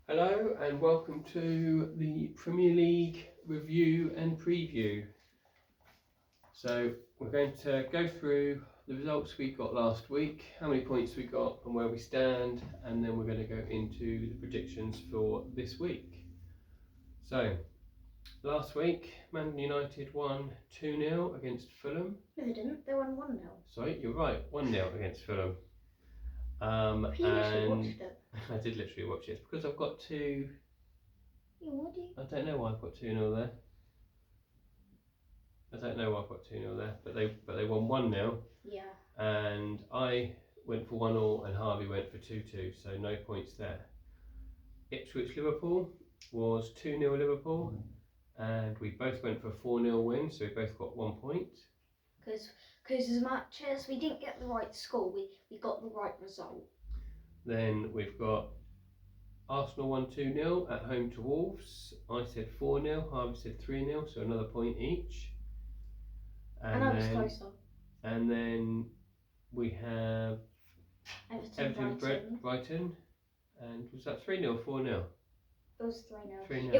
Hello and welcome to the Premier League review and preview. So we're going to go through the results we got last week, how many points we got and where we stand, and then we're going to go into the predictions for this week. So last week Man United won 2-0 against Fulham. No, they didn't. They won 1-0. Sorry, you're right, 1-0 against Fulham. You literally watched it. I did literally watch it. It's because I've got two. Yeah, what do you? I don't know why I've got 2-0 there. I don't know why I've got 2-0 there, but they won 1-0. Yeah. And I went for 1-1 and Harvey went for 2-2, so no points there. Ipswich Liverpool was 2-0 Liverpool, and we both went for a 4-0 win, so we both got 1 point. Because as much as we didn't get the right score, we got the right result. Then we've got Arsenal won 2-0 at home to Wolves. I said 4-0, Harvey said 3-0, so another point each. And I was closer. And then we have Everton Brighton. And was that 3-0 or 4-0? It was 3-0. 3-0.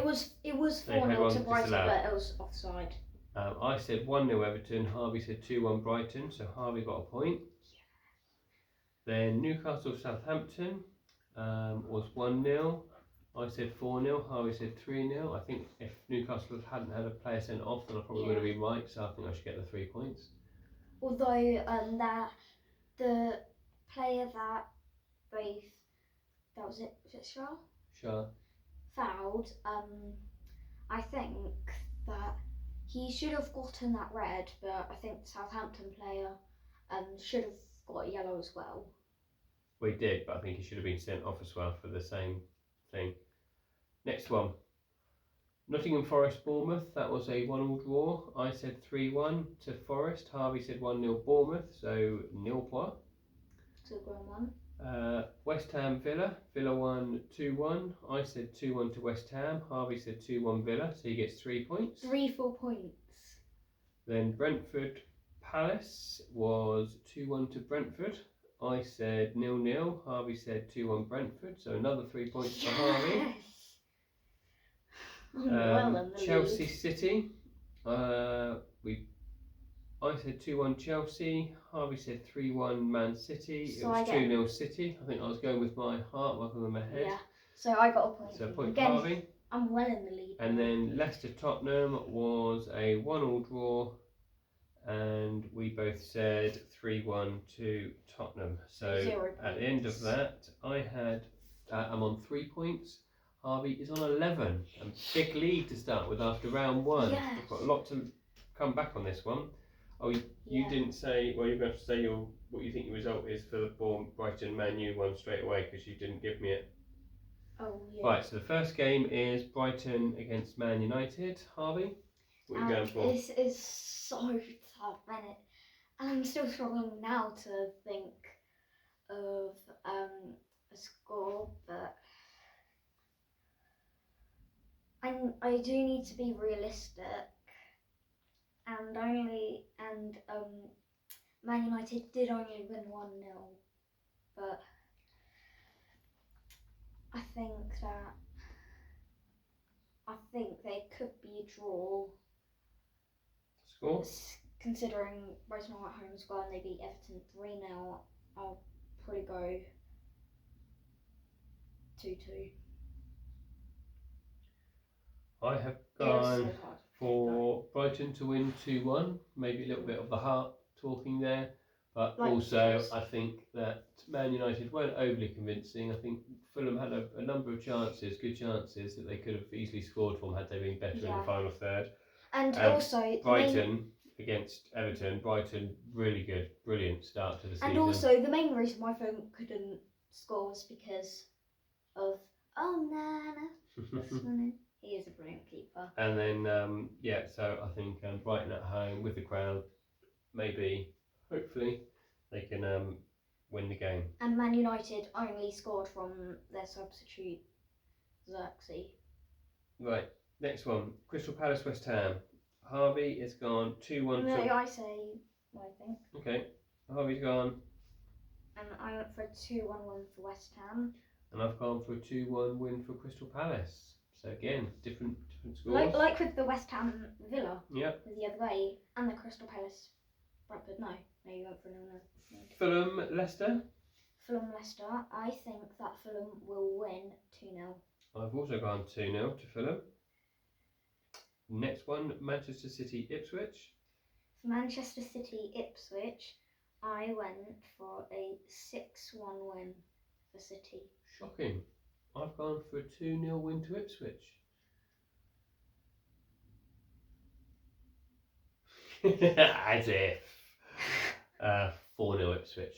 It was 4-0 to Brighton, but it was offside. I said 1-0 Everton, Harvey said 2-1 Brighton, so Harvey got a point. Yeah. Then Newcastle Southampton was 1-0. I said 4-0, Harvey said 3-0. I think if Newcastle hadn't had a player sent off, then I probably would have been right, so I think I should get the 3 points. Although the player that was it Shah? Shah. Fouled, I think that he should have gotten that red, but I think the Southampton player should have got a yellow as well. We did, but I think he should have been sent off as well for the same thing. Next one. Nottingham Forest Bournemouth, that was a 1-1 draw. I said 3-1 to Forest, Harvey said 1-0 Bournemouth, so nil point. So one. West Ham Villa, Villa won 2-1. I said 2-1 to West Ham, Harvey said 2-1 Villa, so he gets 3 points. 4 points. Then Brentford Palace was 2-1 to Brentford. I said 0-0, Harvey said 2-1 Brentford, so another 3 points for Harvey. Chelsea City, I said 2-1 Chelsea, Harvey said 3-1 Man City, so it was 2-0 City. I think I was going with my heart rather than my head. Yeah, so I got a point. So a point again, for Harvey. I'm well in the lead. And then Leicester Tottenham was a 1-1 draw, and we both said 3-1 to Tottenham. So 0 at the end of that, I'm on 3 points. Harvey is on 11. A big lead to start with after round 1. Yes. We've got a lot to come back on this one. Oh, you didn't say, well, you're going to have to say what you think your result is for the Brighton Man U one straight away, because you didn't give me it. Oh, yeah. Right, so the first game is Brighton against Man United. Harvey, what are you going for? This is so tough, isn't it? I'm still struggling now to think of a score, but I do need to be realistic, and Man United did only win 1-0, but I think they could be a draw. Score? Considering Brighton are at home as well and they beat Everton 3-0, I'll probably go 2-2. I have gone for Brighton to win 2-1, maybe a little bit of the heart talking there, but also I think that Man United weren't overly convincing. I think Fulham had a number of chances, good chances, that they could have easily scored from had they been better in the final third. And also Brighton against Everton, Brighton really good, brilliant start to the season. And also the main reason why Fulham couldn't score was because of Nana. He is a brilliant keeper. And then, so I think Brighton at home with the crowd, maybe, hopefully, they can win the game. And Man United only scored from their substitute, Xerxes. Right, next one. Crystal Palace West Ham. Harvey is gone 2-1. No, I say what I think. Okay, Harvey's gone. And I went for a 2-1 win for West Ham. And I've gone for a 2-1 win for Crystal Palace. So again, different scores. Like with the West Ham Villa. Yep. The other way, and the Crystal Palace Brentford. No, you went for 0-0. Fulham Leicester. Fulham Leicester. I think that Fulham will win 2-0. I've also gone 2-0 to Fulham. Next one, Manchester City Ipswich. For Manchester City Ipswich, I went for a 6-1 win for City. Shocking. I've gone for a 2-0 win to Ipswich. As if. 4-0 Ipswich.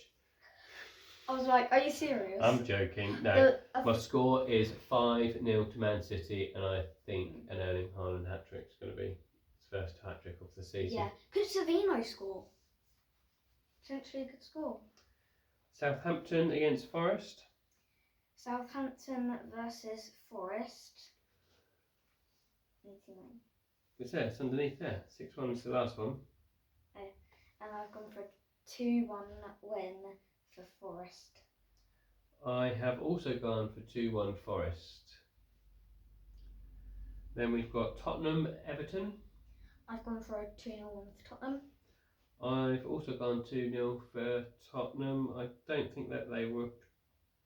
I was like, are you serious? I'm joking. No. My score is 5-0 to Man City, and I think an Erling Haaland hat-trick is going to be his first hat-trick of the season. Yeah. Could Savino score? Potentially a good score. Southampton against Forest. Southampton versus Forest. 89. It's there, it's underneath there. 6-1 is the last one. And I've gone for a 2-1 win for Forest. I have also gone for 2-1 Forest. Then we've got Tottenham Everton. I've gone for a 2-0 win for Tottenham. I've also gone 2-0 for Tottenham. I don't think that they were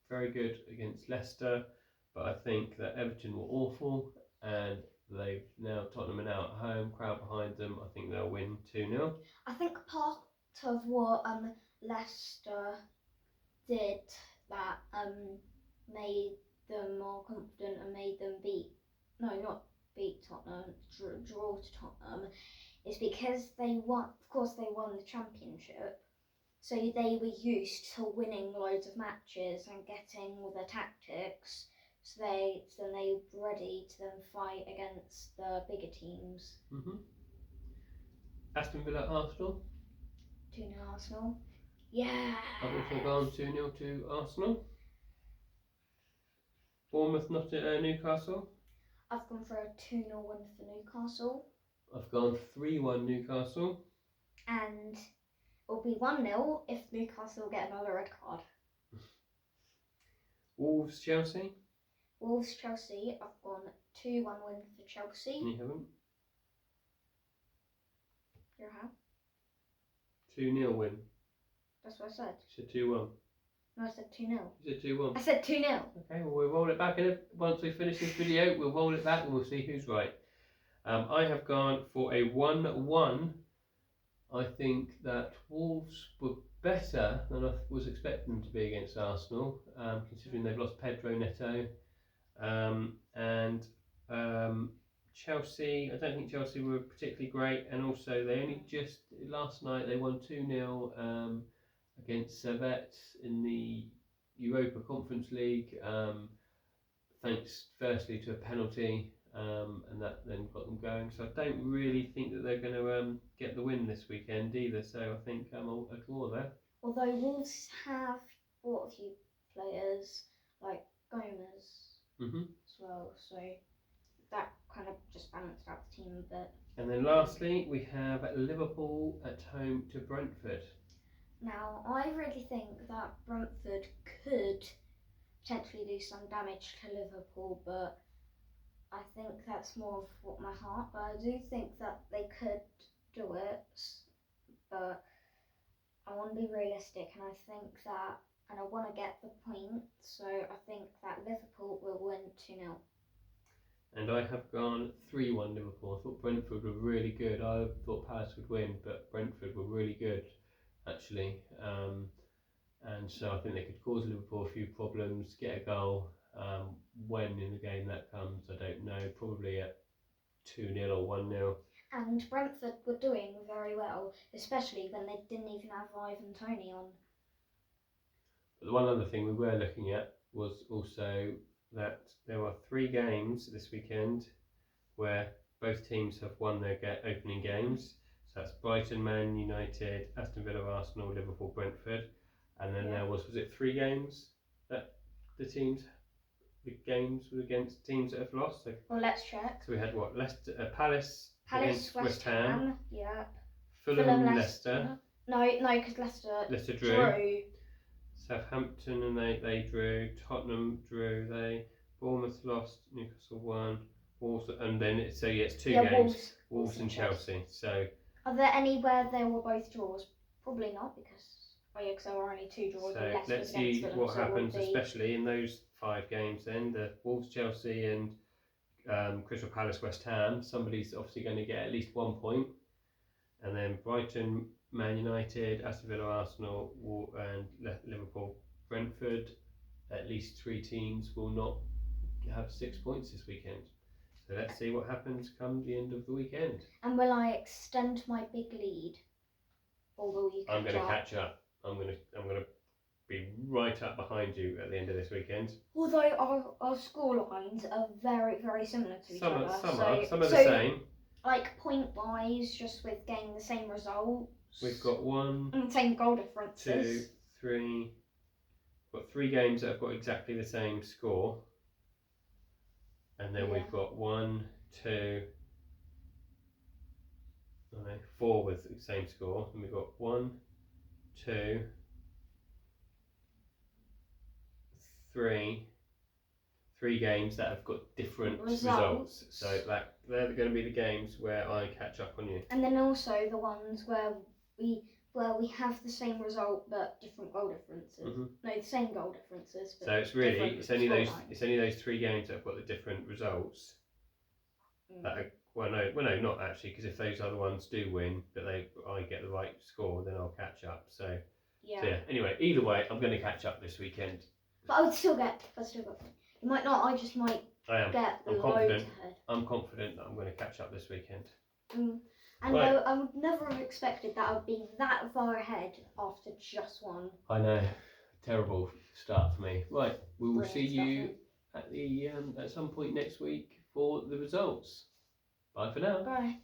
very good against Leicester, but I think that Everton were awful, and Tottenham are now at home, crowd behind them. I think they'll win 2-0. I think part of what Leicester did that made them more confident and made them not beat Tottenham, draw to Tottenham, is because they won the championship, so they were used to winning loads of matches and getting all their tactics, so they were ready to then fight against the bigger teams. Aston Villa Arsenal. 2-0 Arsenal. Yeah. I've also gone 2-0 to Arsenal. Bournemouth Newcastle. I've gone for a 2-0 win for Newcastle. I've gone 3-1 Newcastle. And it'll be 1-0 if Newcastle get another red card. Wolves Chelsea. Wolves Chelsea, I've gone 2-1 win for Chelsea. You haven't? You have? 2-0 win. That's what I said. You said 2-1. No, I said 2-0. You said 2-1. I said 2-0. Okay, well we'll roll it back once we finish this video. We'll roll it back and we'll see who's right. I have gone for a 1-1. I think that Wolves were better than I was expecting them to be against Arsenal, considering they've lost Pedro Neto. Chelsea, I don't think Chelsea were particularly great, and also they only just last night they won 2-0 against Servette in the Europa Conference League, thanks firstly to a penalty, and that then got them going. So I don't really think that they're going to get the win this weekend either, so I think a draw there. Although Wolves have bought a few players like Gomez as well, so that kind of just balanced out the team a bit. And then lastly, we have Liverpool at home to Brentford. Now, I really think that Brentford could potentially do some damage to Liverpool, but I think that's more of what my heart. But I do think that they could do it, but I want to be realistic, and I think that, and I want to get the point, so I think that Liverpool will win 2-0. And I have gone 3-1 Liverpool. I thought Brentford were really good. I thought Palace would win, but Brentford were really good, actually. And so I think they could cause Liverpool a few problems, get a goal. When in the game that comes, I don't know. Probably at 2-0 or 1-0. And Brentford were doing very well, especially when they didn't even have Ivan Toney on. But the one other thing we were looking at was also that there are 3 games this weekend where both teams have won their opening games. So that's Brighton, Man United, Aston Villa, Arsenal, Liverpool, Brentford. And then there was it 3 games that the games were against teams that have lost? So, well, let's check. So we had what? Palace Palace, West Ham. Yeah. Fulham, Leicester. No, because Leicester drew. Southampton and they drew. Tottenham drew. Bournemouth lost. Newcastle won. Wolves, and then it's 2 games. Wolves and Chelsea. So are there anywhere there were both draws? Probably not, because there were only 2 draws. so let's see what happens, especially in those 5 games. Then the Wolves, Chelsea, and Crystal Palace, West Ham. Somebody's obviously going to get at least 1 point, and then Brighton, Man United, Aston Villa, Arsenal, and Liverpool, Brentford. At least 3 teams will not have 6 points this weekend. So let's see what happens come the end of the weekend. And will I extend my big lead, or will you catch up? I'm going to catch up. I'm going to be right up behind you at the end of this weekend. Although our score lines are very, very similar to each other. Some are the same. Like point wise, just with getting the same results. We've got same goal differences. 2, 3. We've got 3 games that have got exactly the same score. And then we've got 1, 2, 4 with the same score. And we've got 1, 2, 3 games that have got different results. So they're going to be the games where I catch up on you. And then also the ones where we have the same result but different goal differences. Mm-hmm. No, the same goal differences. But so it's only those 3 games that have got the different results. That are, not actually, because if those other ones do win, but I get the right score, then I'll catch up. So yeah. Anyway, either way, I'm going to catch up this weekend. But I would still get. You might not. I just might. I'm confident. Ahead. I'm confident that I'm going to catch up this weekend. And right. I would never have expected that I would be that far ahead after just one. I know, terrible start for me. Right, we will see you at some point next week for the results. Bye for now. Bye.